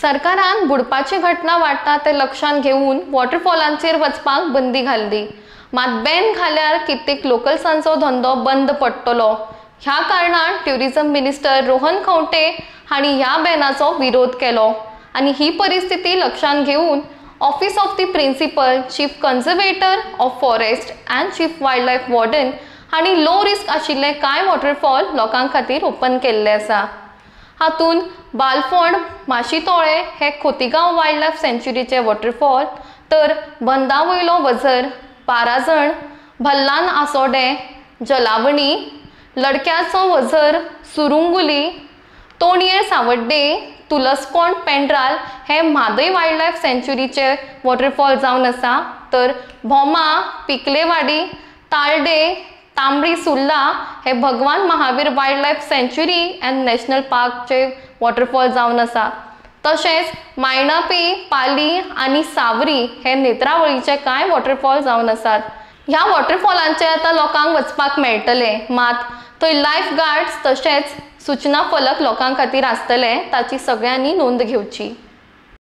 सरकारान बुडपाची घटना वाडटा ते लक्षात घेऊन वॉटरफॉलांचेर वचपाक बंदी घाल्ली। मात बॅन घाल्यार कित्येक लोकल्सांचो धंदो बंद पडटलो। ह्या कारणान ट्युरिझम मिनिस्टर रोहन खंवटे हांणी ह्या बॅनाचो विरोध केलो आनी ही परिस्थिती लक्षात घेऊन office of the principal, chief conservator of forest and chief wild life warden हांणी लो रिस्क आशिल्ले कांय वॉटरफॉल लोकां खातीर ओपन केल्ले आसा। हातून बालफोंड, माशीतोळे हे खोतीगांव वायल्ड लायफ सँच्युरीचे वॉटरफॉल, तर बंदा वयलो वझर, पाराजण, भल्लान आसोडे, जलावणी, लडक्याचो वझर, सुरुंगुली, तोणयेर सावड्डे, तुलसकोंड पेंड्राल हे म्हादय वायल्ड लायफ सँच्युरीचे वॉटरफॉल जावन आसा। तर भोमा, पिकलेवाडी, ताळडे, तांबडी सुर्ला हे भगवान महावीर वायल्ड लायफ सँच्युरी अँड नॅशनल पार्कचे वॉटरफॉल जावन आसा। तशेंच मायणापी, पाली आनी सावरी हे नेत्रावळीचे कांय वॉटरफॉल जावन आसात। ह्या वॉटरफॉलांचे आतां लोकांक वचपाक मेळटले, मात थंय लायफ गार्ड्स तशेंच सूचना फलक लोकां खातीर आसतले, ताची सगळ्यांनी नोंद घेवची।